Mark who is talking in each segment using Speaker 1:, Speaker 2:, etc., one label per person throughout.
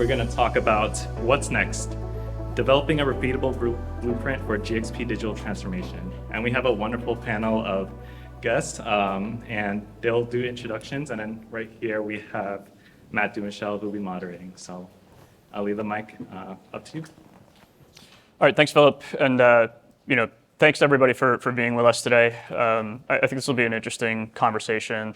Speaker 1: we're going to talk about what's next, developing a repeatable blueprint for GxP digital transformation. And we have a wonderful panel of guests, and they'll do introductions. And then right here we have Matt Dumichel who will be moderating. So I'll leave the mic up to you.
Speaker 2: All right, thanks, Philip. And thanks to everybody for being with us today. I think this will be an interesting conversation.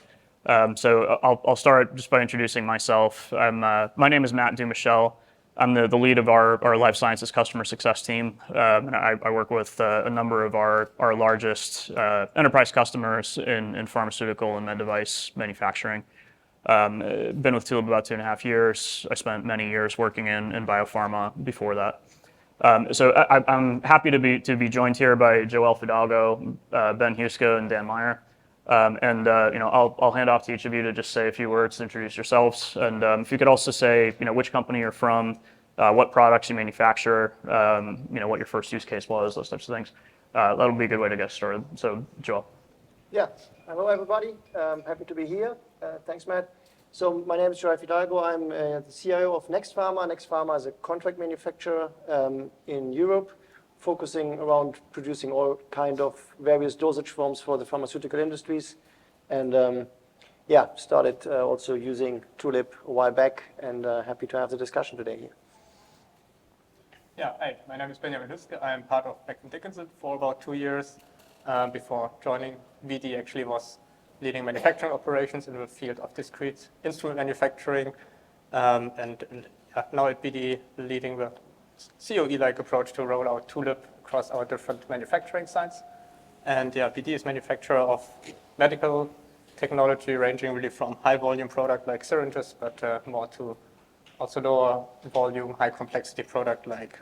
Speaker 2: So I'll start just by introducing myself. My name is Matt Dumichel. I'm the lead of our life sciences customer success team. And I work with a number of our largest enterprise customers in pharmaceutical and med device manufacturing. Been with Tulip about 2.5 years. I spent many years working in biopharma before that. So I'm happy to be joined here by Joel Fidalgo, Ben Huska, and Dan Meyer. I'll hand off to each of you to just say a few words to introduce yourselves. And if you could also say, which company you're from, what products you manufacture, what your first use case was, those types of things. That'll be a good way to get started. So, Joel.
Speaker 3: Yeah. Hello, everybody. Happy to be here. Thanks, Matt. So my name is Joel Fidalgo. I'm the CIO of Next Pharma. Next Pharma is a contract manufacturer in Europe, focusing around producing all kind of various dosage forms for the pharmaceutical industries. And started also using Tulip a while back, and happy to have the discussion today here.
Speaker 4: Yeah, hi, my name is Benjamin Huske. I am part of Becton Dickinson for about 2 years. Before joining BD, actually was leading manufacturing operations in the field of discrete instrument manufacturing, and now at BD leading the COE-like approach to roll out Tulip across our different manufacturing sites. And yeah, BD is manufacturer of medical technology ranging really from high volume product like syringes, but more to also lower volume, high complexity product like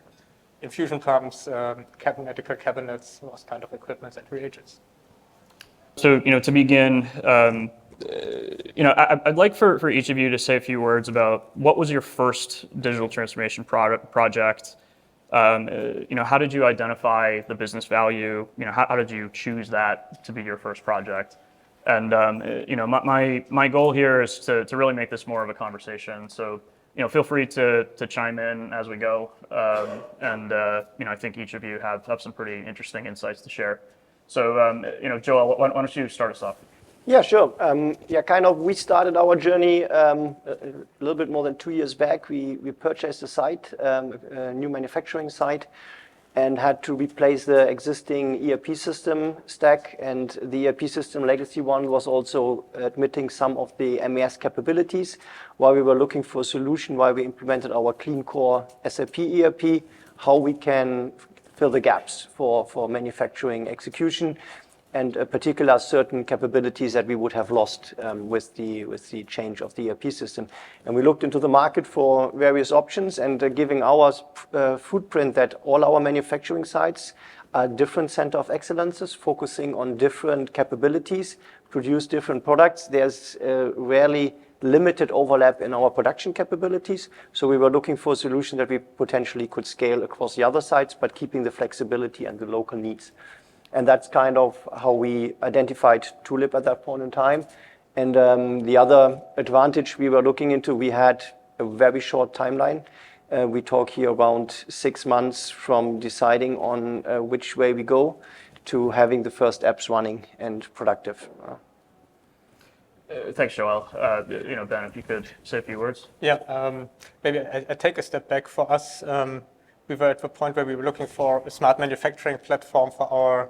Speaker 4: infusion pumps, medical cabinets, those kind of equipment and reagents.
Speaker 2: So, to begin, I'd like for each of you to say a few words about what was your first digital transformation project. How did you identify the business value? How did you choose that to be your first project? And my goal here is to really make this more of a conversation. So, feel free to chime in as we go. I think each of you have some pretty interesting insights to share. So, Joel, why don't you start us off?
Speaker 3: Yeah, sure. We started our journey a little bit more than 2 years back. We purchased a site, a new manufacturing site, and had to replace the existing ERP system stack. And the ERP system legacy one was also admitting some of the MES capabilities. While we were looking for a solution, while we implemented our clean core SAP ERP, how we can fill the gaps for manufacturing execution, and particular certain capabilities that we would have lost with the change of the ERP system. And we looked into the market for various options, and giving our footprint that all our manufacturing sites are different center of excellences, focusing on different capabilities, produce different products. There's rarely limited overlap in our production capabilities. So we were looking for a solution that we potentially could scale across the other sites, but keeping the flexibility and the local needs. And that's kind of how we identified Tulip at that point in time. And the other advantage we were looking into, we had a very short timeline. We talk here around 6 months from deciding on which way we go to having the first apps running and productive.
Speaker 2: Thanks, Joel. Ben, if you could say a few words.
Speaker 4: Yeah, maybe I take a step back. For us, we were at the point where we were looking for a smart manufacturing platform for our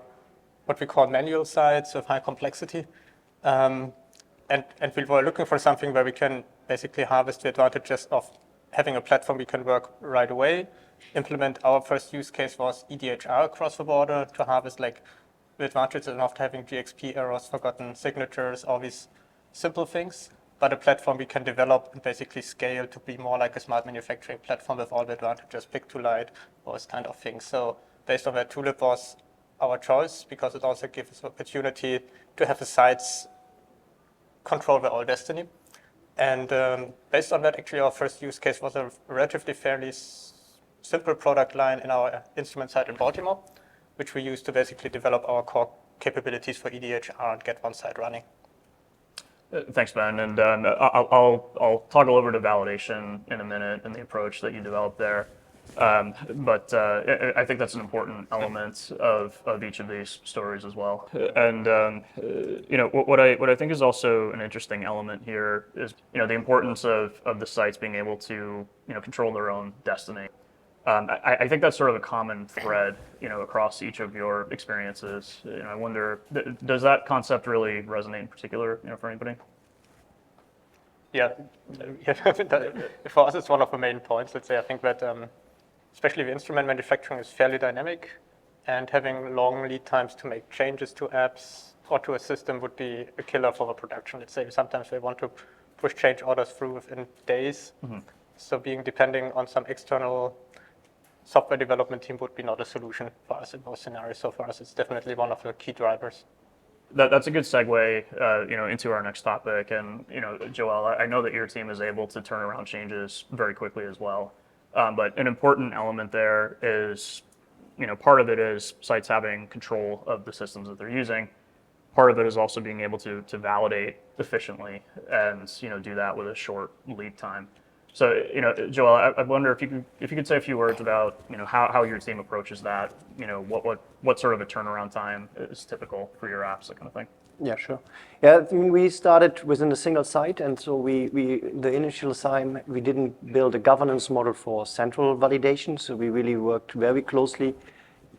Speaker 4: what we call manual sites of high complexity. And we were looking for something where we can basically harvest the advantages of having a platform we can work right away. Implement our first use case was EDHR across the border to harvest the advantages of not having GxP errors, forgotten signatures, all these simple things, but a platform we can develop and basically scale to be more like a smart manufacturing platform with all the advantages, pick to light, those kind of things. So based on that, Tulip was our choice because it also gives us the opportunity to have the sites control their own destiny. And based on that, actually, our first use case was a relatively fairly simple product line in our instrument site in Baltimore, which we used to basically develop our core capabilities for EDHR and get one site running.
Speaker 2: Thanks, Ben. And I'll toggle over to validation in a minute and the approach that you developed there. But I think that's an important element of each of these stories as well. And what I think is also an interesting element here is the importance of the sites being able to control their own destiny. I think that's sort of a common thread, across each of your experiences. I wonder, does that concept really resonate in particular, for anybody?
Speaker 4: Yeah, for us, it's one of the main points. Let's say I think that especially the instrument manufacturing is fairly dynamic, and having long lead times to make changes to apps or to a system would be a killer for the production. Let's say sometimes they want to push change orders through within days. Mm-hmm. So being depending on some external software development team would be not a solution for us in those scenarios. So for us, it's definitely one of the key drivers.
Speaker 2: That's a good segue, into our next topic. And, Joel, I know that your team is able to turn around changes very quickly as well. But an important element there is, part of it is sites having control of the systems that they're using. Part of it is also being able to validate efficiently and, do that with a short lead time. So, Joel, I wonder if you could say a few words about, how your team approaches that. What sort of a turnaround time is typical for your apps, that kind of thing.
Speaker 3: Yeah, sure. Yeah, I mean, we started within a single site, and so the initial time we didn't build a governance model for central validation. So we really worked very closely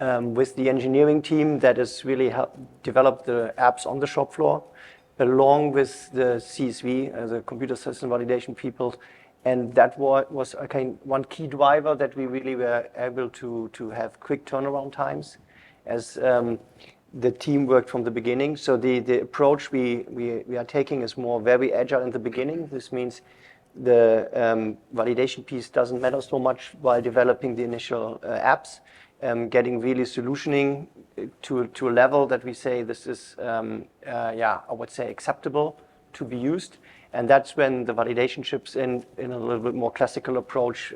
Speaker 3: with the engineering team that has really helped develop the apps on the shop floor, along with the CSV, the computer system validation people. And that was one key driver that we really were able to have quick turnaround times as the team worked from the beginning. So the approach we are taking is more very agile in the beginning. This means the validation piece doesn't matter so much while developing the initial apps, getting really solutioning to a level that we say this is, I would say, acceptable to be used. And that's when the validation chips in a little bit more classical approach,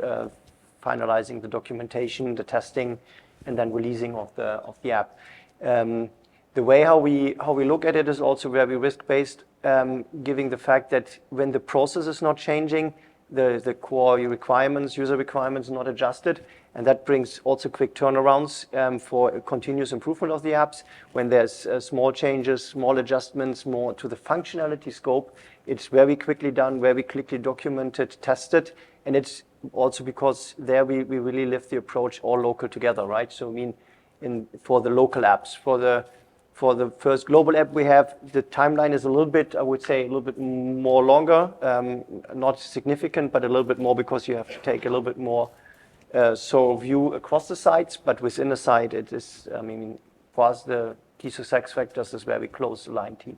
Speaker 3: finalizing the documentation, the testing, and then releasing of the app. The way how we look at it is also very risk-based, giving the fact that when the process is not changing, the core requirements, user requirements not adjusted, and that brings also quick turnarounds for continuous improvement of the apps. When there's small changes, small adjustments, more to the functionality scope, it's very quickly done, very quickly documented, tested, and it's also because there we really live the approach all local together, right? So I mean, for the local apps, for the first global app we have, the timeline is a little bit, I would say, a little bit more longer, not significant, but a little bit more because you have to take a little bit more view across the sites, but within the site, it is, I mean, for us, the key success factors is very close aligned team.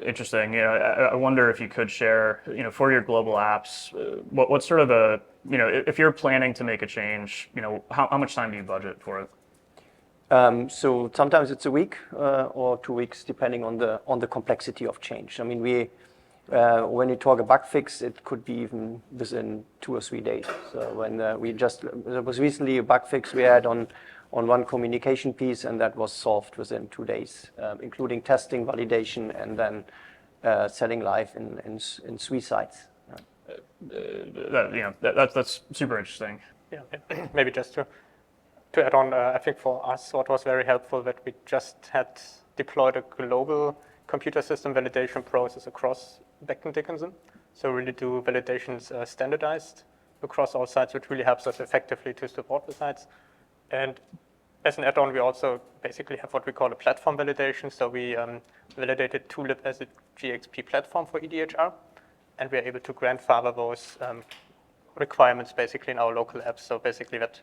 Speaker 2: Interesting. I wonder if you could share, for your global apps, what sort of if you're planning to make a change, how much time do you budget for it?
Speaker 3: So sometimes it's a week or 2 weeks, depending on the complexity of change. I mean, when you talk a bug fix, it could be even within 2 or 3 days. So when there was recently a bug fix we had on one communication piece, and that was solved within 2 days, including testing, validation, and then selling live in 3 sites.
Speaker 2: That's super interesting.
Speaker 4: Yeah, maybe just to add on, I think for us, what was very helpful that we just had deployed a global computer system validation process across Becton Dickinson. So really do validations standardized across all sites, which really helps us effectively to support the sites. And as an add-on, we also basically have what we call a platform validation. So we validated Tulip as a GxP platform for EDHR, and we're able to grandfather those requirements basically in our local apps. So basically that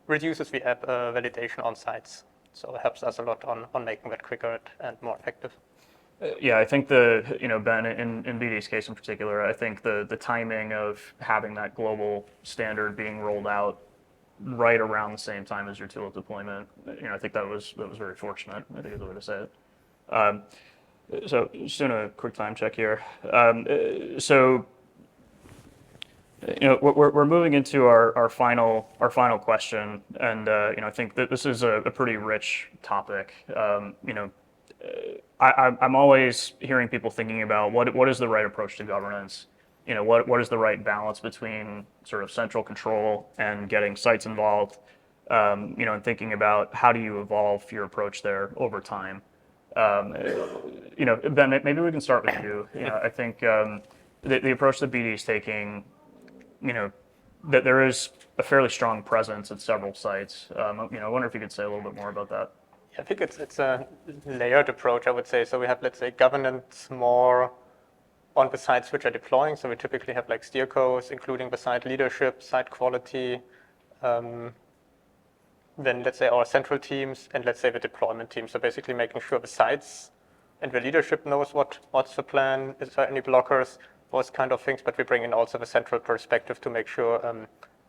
Speaker 4: reduces the app validation on sites. So it helps us a lot on making that quicker and more effective.
Speaker 2: Yeah, I think Ben, in BD's case in particular, I think the timing of having that global standard being rolled out right around the same time as your Tulip deployment, I think that was very fortunate, I think is the way to say it. So just doing a quick time check here. We're moving into our final question, and I think that this is a pretty rich topic. I'm always hearing people thinking about what is the right approach to governance. What is the right balance between sort of central control and getting sites involved. And thinking about how do you evolve your approach there over time. Ben, maybe we can start with you. I think the approach that BD is taking, that there is a fairly strong presence at several sites. I wonder if you could say a little bit more about that.
Speaker 4: I think it's a layered approach, I would say. So we have, let's say, governance more on the sites which are deploying. So we typically have like steercos, including the site leadership, site quality, then let's say our central teams, and let's say the deployment team. So basically making sure the sites and the leadership knows what's the plan, is there any blockers, those kind of things. But we bring in also the central perspective to make sure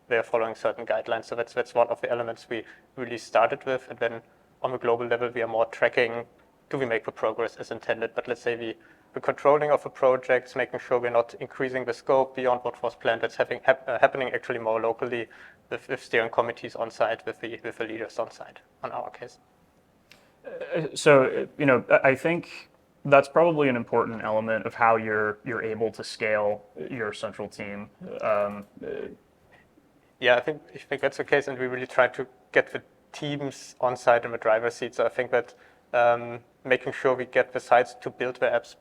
Speaker 4: they're following certain guidelines. So that's one of the elements we really started with. And then on a global level, we are more tracking, do we make the progress as intended? But let's say the controlling of the projects, making sure we're not increasing the scope beyond what was planned. That's happening actually more locally with steering committees on site, with the leaders on site, on our case.
Speaker 2: So, I think that's probably an important element of how you're able to scale your central team.
Speaker 4: Yeah, I think that's the case, and we really try to get the teams on site in the driver's seat. So I think that making sure we get the sites to build their apps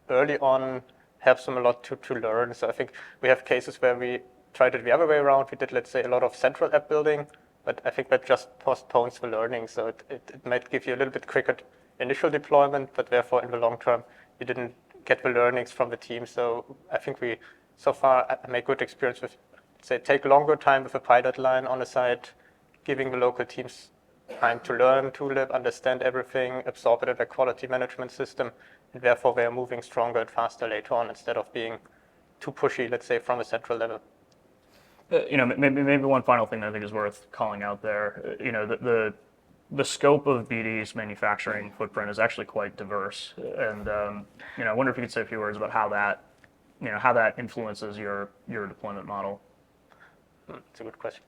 Speaker 4: early on helps them a lot to learn. So I think we have cases where we tried it the other way around. We did, let's say, a lot of central app building, but I think that just postpones the learning. So it might give you a little bit quicker initial deployment, but therefore in the long term, you didn't get the learnings from the team. So I think we so far make good experience with, say, take longer time with a pilot line on a site, giving the local teams time to learn Tulip, understand everything, absorb it in a quality management system, and therefore they are moving stronger and faster later on instead of being too pushy, let's say, from a central level.
Speaker 2: Maybe one final thing that I think is worth calling out there. The scope of BD's manufacturing footprint is actually quite diverse, and I wonder if you could say a few words about how that influences your deployment model.
Speaker 4: It's a good question.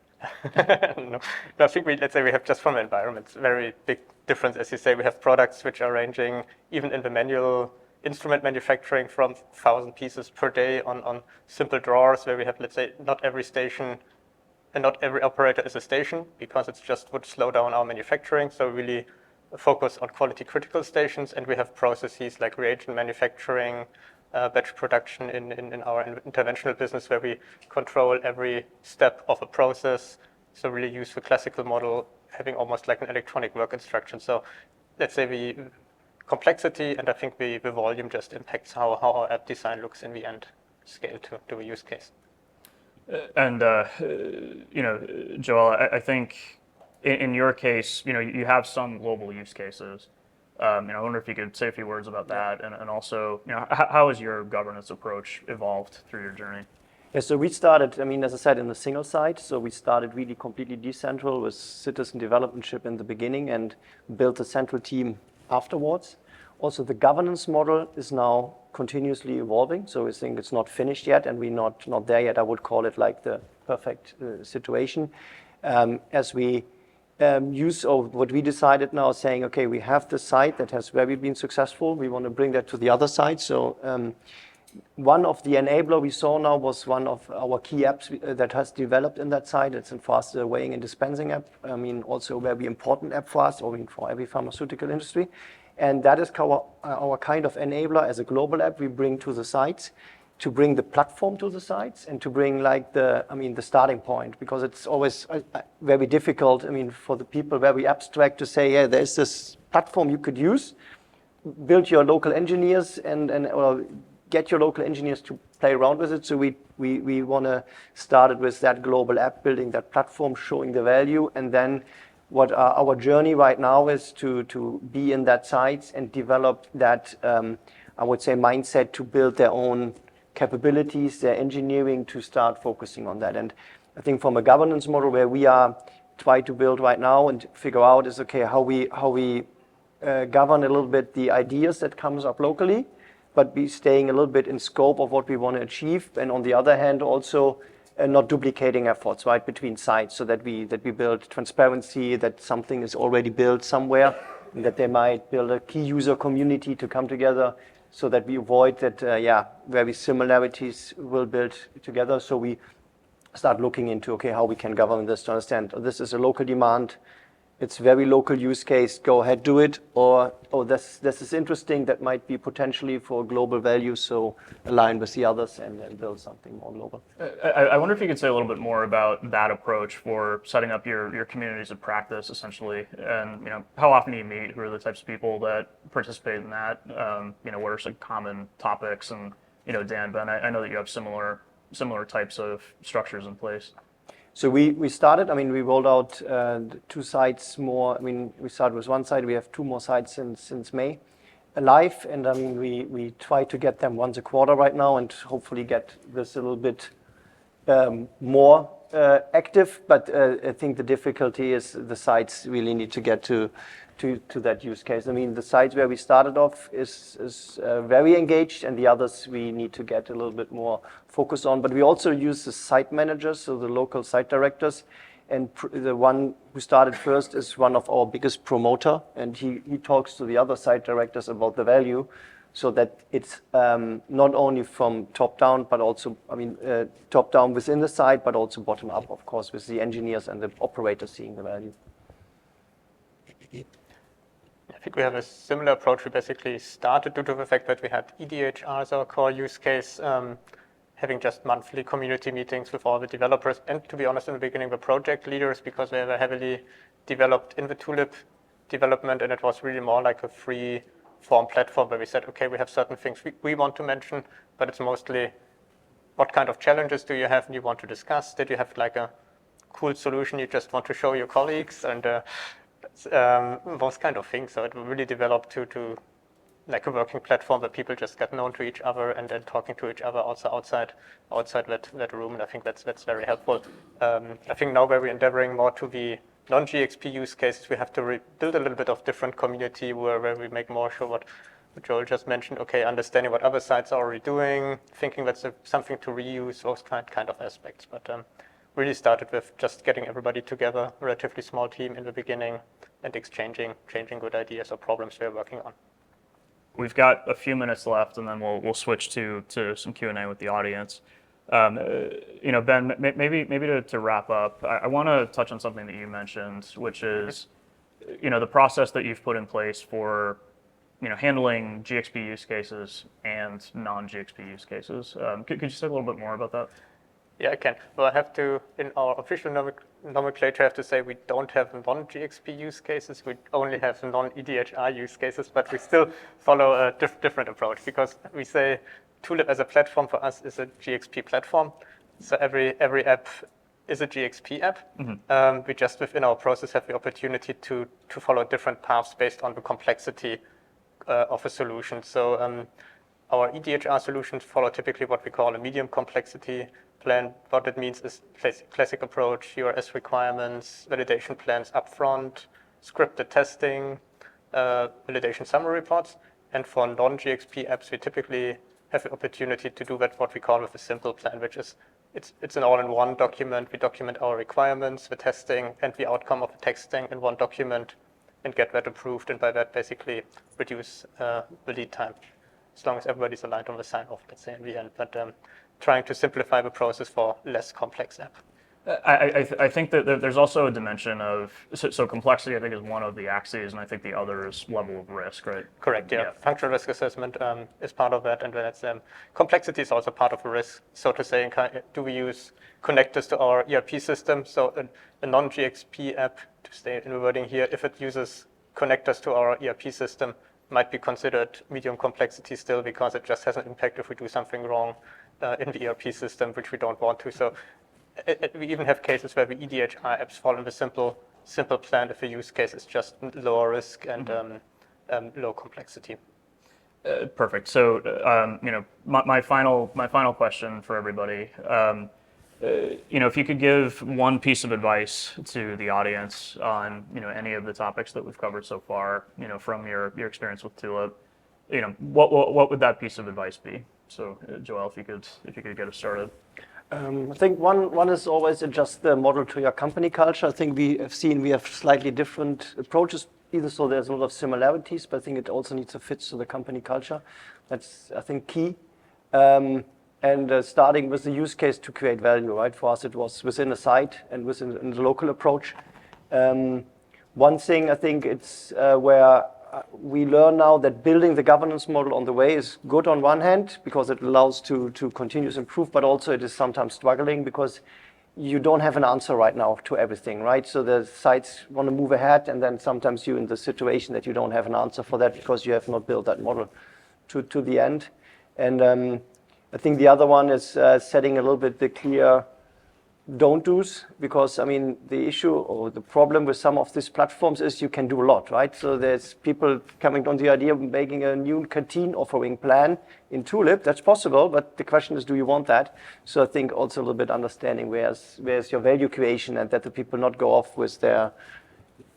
Speaker 4: No, I think let's say we have just from the environment, very big difference. As you say, we have products which are ranging, even in the manual instrument manufacturing, from 1,000 pieces per day on simple drawers, where we have, let's say, not every station and not every operator is a station, because it's just would slow down our manufacturing. So really focus on quality critical stations, and we have processes like reagent manufacturing, batch production in our interventional business, where we control every step of a process. So really use the classical model, having almost like an electronic work instruction. So let's say the complexity, and I think the volume just impacts how our app design looks in the end, scale to a use case.
Speaker 2: And Joel, I think in your case, you have some global use cases. I wonder if you could say a few words about that, and also, how has your governance approach evolved through your journey?
Speaker 3: Yeah, so we started, as I said, in a single site. So we started really completely decentral with citizen developmentship in the beginning and built a central team afterwards. Also, the governance model is now continuously evolving. So we think it's not finished yet, and we're not there yet. I would call it like the perfect situation. As we what we decided now, saying, okay, we have the site that has very been successful. We want to bring that to the other side. So one of the enabler we saw now was one of our key apps that has developed in that site. It's a faster weighing and dispensing app. Also a very important app for us, or for every pharmaceutical industry. And that is our kind of enabler as a global app we bring to the sites, to bring the platform to the sites, and to bring like the starting point, because it's always very difficult, for the people, very abstract to say, yeah, there's this platform you could use, build your local engineers or get your local engineers to play around with it. So we want to start it with that global app, building that platform, showing the value, and then what our journey right now is to be in that site and develop that, I would say, mindset to build their own capabilities, their engineering, to start focusing on that. And I think from a governance model where we are trying to build right now and figure out is, okay, how we govern a little bit the ideas that comes up locally, but be staying a little bit in scope of what we want to achieve. And on the other hand, also not duplicating efforts, right, between sites, so that we build transparency, that something is already built somewhere, that they might build a key user community to come together so that we avoid that, very similarities will build together. So we start looking into, okay, how we can govern this to understand, this is a local demand, it's very local use case, go ahead, do it, or, oh, this is interesting, that might be potentially for global value, so align with the others and then build something more global.
Speaker 2: I wonder if you could say a little bit more about that approach for setting up your communities of practice, essentially, and how often do you meet? Who are the types of people that participate in that? What are some common topics? And Dan, Ben, I know that you have similar types of structures in place.
Speaker 3: So we started, we rolled out 2 sites more. We started with 1 site, we have 2 more sites since May live, and we try to get them once a quarter right now and hopefully get this a little bit more active, but I think the difficulty is the sites really need to get to that use case. The sites where we started off is very engaged, and the others we need to get a little bit more focus on. But we also use the site managers, so the local site directors, and the one who started first is one of our biggest promoter, and he talks to the other site directors about the value, so that it's not only from top down, but also, top down within the site, but also bottom up, of course, with the engineers and the operators seeing the value.
Speaker 4: I think we have a similar approach. We basically started due to the fact that we had EDHR as our core use case, having just monthly community meetings with all the developers, and to be honest, in the beginning, the project leaders, because they were heavily developed in the Tulip development, and it was really more like a free form platform where we said, okay, we have certain things we want to mention, but it's mostly what kind of challenges do you have and you want to discuss? Did you have like a cool solution you just want to show your colleagues? And those kind of things. So it really developed to like a working platform where people just get known to each other and then talking to each other also outside that room. And I think that's very helpful. I think now where we're endeavoring more to the non-GxP use cases, we have to build a little bit of different community where we make more sure what Joel just mentioned. Okay, understanding what other sites are already doing, thinking that's something to reuse, those kind of aspects. But really started with just getting everybody together, relatively small team in the beginning, and exchanging good ideas or problems we're working on.
Speaker 2: We've got a few minutes left, and then we'll switch to some Q&A with the audience. Ben, maybe to wrap up, I want to touch on something that you mentioned, which is the process that you've put in place for handling GxP use cases and non-GxP use cases. Could you say a little bit more about that?
Speaker 4: Yeah, I can. Well, I have to, in our official nomenclature, I have to say we don't have non-GxP use cases. We only have non-EDHR use cases, but we still follow a different approach, because we say Tulip as a platform for us is a GxP platform. So every app is a GxP app. Mm-hmm. We just within our process have the opportunity to follow different paths based on the complexity of a solution. So our EDHR solutions follow typically what we call a medium complexity plan. What it means is classic approach, URS requirements, validation plans upfront, scripted testing, validation summary reports. And for non-GxP apps, we typically have the opportunity to do that what we call with a simple plan, which is it's an all-in-one document. We document our requirements, the testing, and the outcome of the testing in one document and get that approved, and by that basically reduce the lead time, as long as everybody's aligned on the sign-off, let's say, in the end. But trying to simplify the process for less complex app.
Speaker 2: I think that there's also a dimension of, so complexity I think is one of the axes, and I think the other is level of risk, right?
Speaker 4: Correct, yeah. Functional risk assessment is part of that, and that's complexity is also part of the risk, so to say. Do we use connectors to our ERP system? So a non-GxP app, to stay in the wording here, if it uses connectors to our ERP system, might be considered medium complexity still, because it just has an impact if we do something wrong in the ERP system, which we don't want to. So we even have cases where the EDHR apps fall in the simple plan if the use case is just lower risk and low complexity.
Speaker 2: Perfect. So my final question for everybody. If you could give one piece of advice to the audience on any of the topics that we've covered so far, from your experience with Tulip, what would that piece of advice be? So Joel, if you could get us started.
Speaker 3: I think one is always adjust the model to your company culture. I think we have seen we have slightly different approaches either so there's a lot of similarities, but I think it also needs to fit to the company culture. That's, I think, key. Starting with the use case to create value, right? For us, it was within a site and within the local approach. One thing I think it's where we learn now that building the governance model on the way is good on one hand because it allows to continuous improve, but also it is sometimes struggling because you don't have an answer right now to everything, right? So the sites want to move ahead, and then sometimes you're in the situation that you don't have an answer for that because you have not built that model to the end. And I think the other one is setting a little bit the clear don't do's, because I mean the issue or the problem with some of these platforms is you can do a lot, right? So there's people coming on the idea of making a new canteen offering plan in Tulip. That's possible, but the question is, do you want that? So I think also a little bit understanding where's your value creation, and that the people not go off with their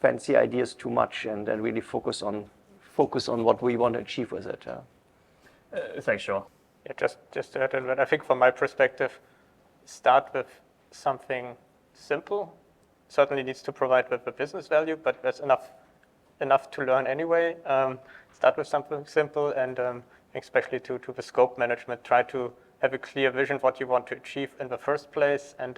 Speaker 3: fancy ideas too much, and then really focus on what we want to achieve with it.
Speaker 2: Thanks, Joel.
Speaker 4: Yeah, just to add in that, I think from my perspective, start with something simple. Certainly needs to provide with the business value, but there's enough to learn anyway. Start with something simple, and especially to the scope management, try to have a clear vision what you want to achieve in the first place, and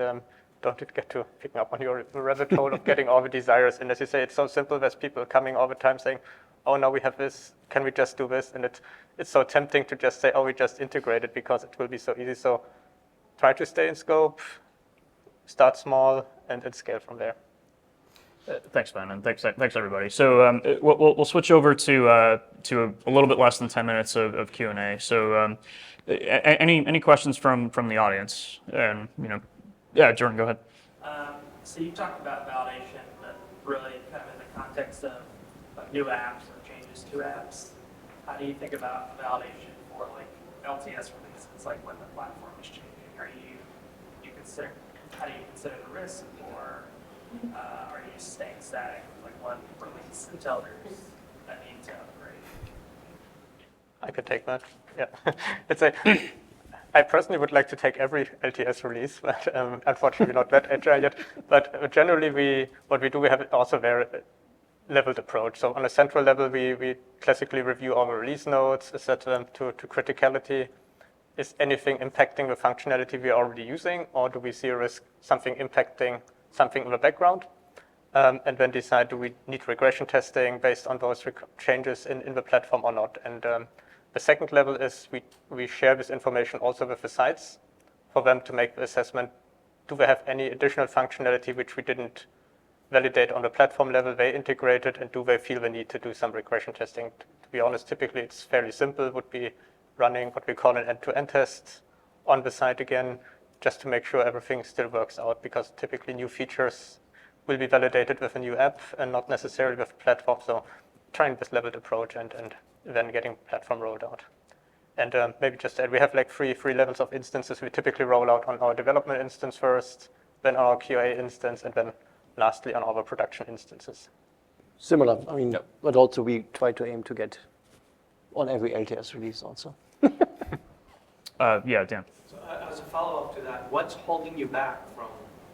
Speaker 4: don't get to picking up on your rabbit hole of getting all the desires. And as you say, it's so simple. There's people coming all the time saying, oh, now we have this, can we just do this? And it's so tempting to just say, oh, we just integrate it because it will be so easy. So try to stay in scope, start small, and scale from there.
Speaker 2: Thanks, Ben, and thanks everybody. So we'll switch over to a little bit less than 10 minutes of Q&A. So any questions from the audience? And yeah, Jordan, go ahead.
Speaker 5: So you talked about validation, but really kind of in the context of new apps or changes to apps. How do you think about validation for like LTS releases, like when the platform is changing? How do you consider the risk, or are you staying static with like one release until there's a need to upgrade?
Speaker 4: I could take that. Yeah, I personally would like to take every LTS release, but unfortunately not that agile yet. But generally, we have also very leveled approach. So on a central level, we classically review all the release notes, set them to criticality. Is anything impacting the functionality we are already using, or do we see a risk something impacting something in the background? And then decide, do we need regression testing based on those changes in the platform or not? And the second level is we share this information also with the sites for them to make the assessment. Do they have any additional functionality which we didn't validate on the platform level they integrated, and do they feel the need to do some regression testing? To be honest, typically it's fairly simple, would be running what we call an end-to-end test on the site again, just to make sure everything still works out, because typically new features will be validated with a new app and not necessarily with the platform. So trying this leveled approach and then getting platform rolled out. And maybe just add, we have like three levels of instances. We typically roll out on our development instance first, then our QA instance, and then lastly on our production instances.
Speaker 3: Similar, I mean, but also we try to aim to get on every LTS release also.
Speaker 2: Yeah, Dan.
Speaker 5: So as a follow-up to that, what's holding you back from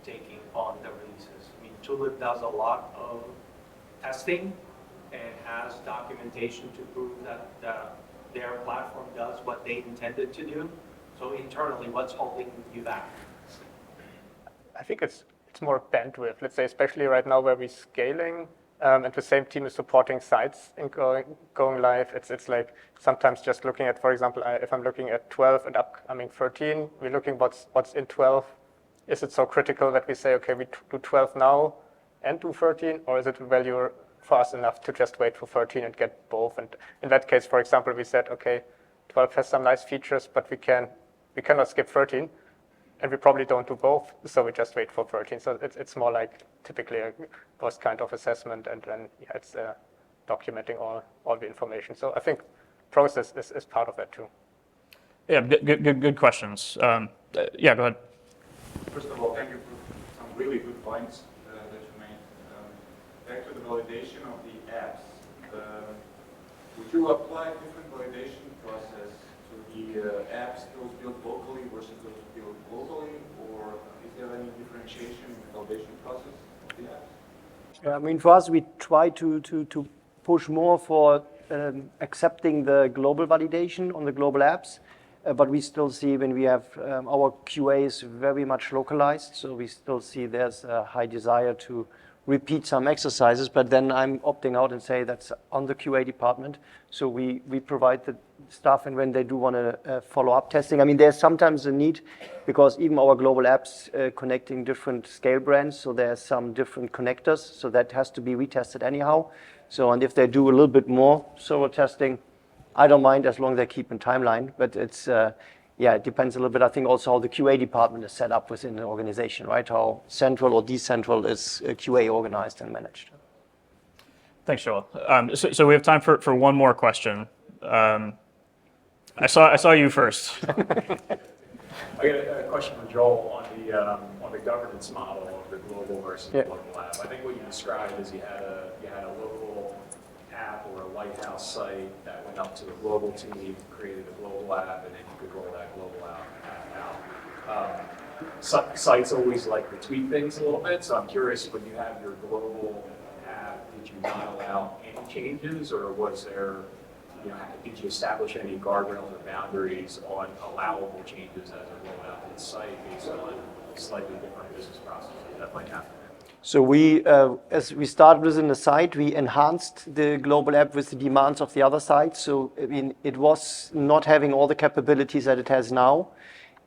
Speaker 5: taking on the releases? I mean, Tulip does a lot of testing and has documentation to prove that their platform does what they intended to do. So internally, what's holding you back?
Speaker 4: I think it's more bandwidth. Let's say, especially right now where we're scaling, and the same team is supporting sites in going live. It's like sometimes just looking at, for example, if I'm looking at 12 and upcoming 13, we're looking what's in 12. Is it so critical that we say, okay, we do 12 now and do 13, or is it value for us enough to just wait for 13 and get both? And in that case, for example, we said, okay, 12 has some nice features, but we cannot skip 13. And we probably don't do both, so we just wait for 13. So it's more like typically a post kind of assessment, and then it's documenting all the information. So I think process is part of that too.
Speaker 2: Yeah, good questions. Yeah, go ahead.
Speaker 6: First of all, thank you for some really good points that you made. Back to the validation of the apps. Would you apply different validation process to the apps those built locally versus those built globally, or is there any differentiation in the validation process of the apps?
Speaker 3: I mean, for us, we try to push more for accepting the global validation on the global apps, but we still see when we have our QA is very much localized, so we still see there's a high desire to repeat some exercises, but then I'm opting out and say that's on the QA department. So we provide the stuff, and when they do want to follow up testing, I mean, there's sometimes a need because even our global apps connecting different scale brands, so there's some different connectors, so that has to be retested anyhow. So, and if they do a little bit more server testing, I don't mind as long as they keep in timeline, but it's, yeah, it depends a little bit. I think also how the QA department is set up within the organization, right? How central or decentral is QA organized and managed.
Speaker 2: Thanks, Joel. So we have time for one more question. I saw you first.
Speaker 7: I got a question for Joel on the governance model of the global versus local app. I think what you described is you had a local app or a lighthouse site that went up to the global team, created a global app, and then you could roll that global app out. Sites always like to tweak things a little bit, so I'm curious, when you have your global app, did you not allow any changes, or was there, did you establish any guardrails or boundaries on allowable changes as a rollout to site based on slightly different business processes that might happen?
Speaker 3: So we, as we started within the site, we enhanced the global app with the demands of the other sites. So I mean, it was not having all the capabilities that it has now.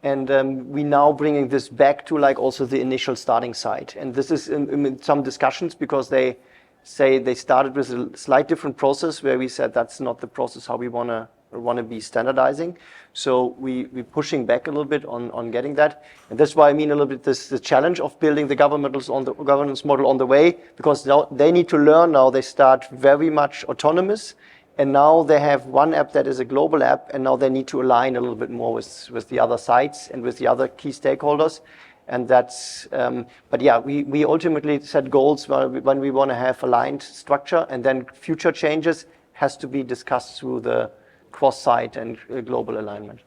Speaker 3: And we now bringing this back to like also the initial starting site. And this is in some discussions because they say they started with a slight different process where we said that's not the process how we want to be standardizing. So we pushing back a little bit on getting that. And that's why I mean a little bit the challenge of building the governance model on the way, because now they need to learn now. They start very much autonomous, and now they have one app that is a global app, and now they need to align a little bit more with the other sites and with the other key stakeholders. And that's, but yeah, we ultimately set goals when we want to have aligned structure, and then future changes has to be discussed through the cross-site and global alignment.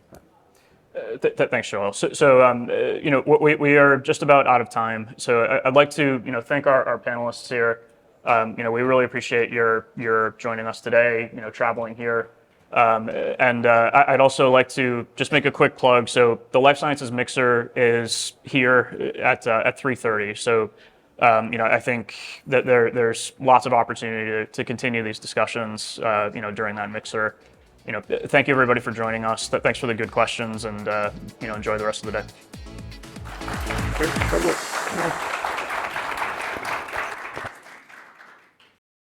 Speaker 2: Thanks, Joel. So we are just about out of time. So I'd like to, thank our panelists here. We really appreciate your joining us today, traveling here. And I'd also like to just make a quick plug. So the Life Sciences Mixer is here at 3:30. So, I think that there's lots of opportunity to continue these discussions, during that mixer. Thank you everybody for joining us. Thanks for the good questions, and enjoy the rest of the day.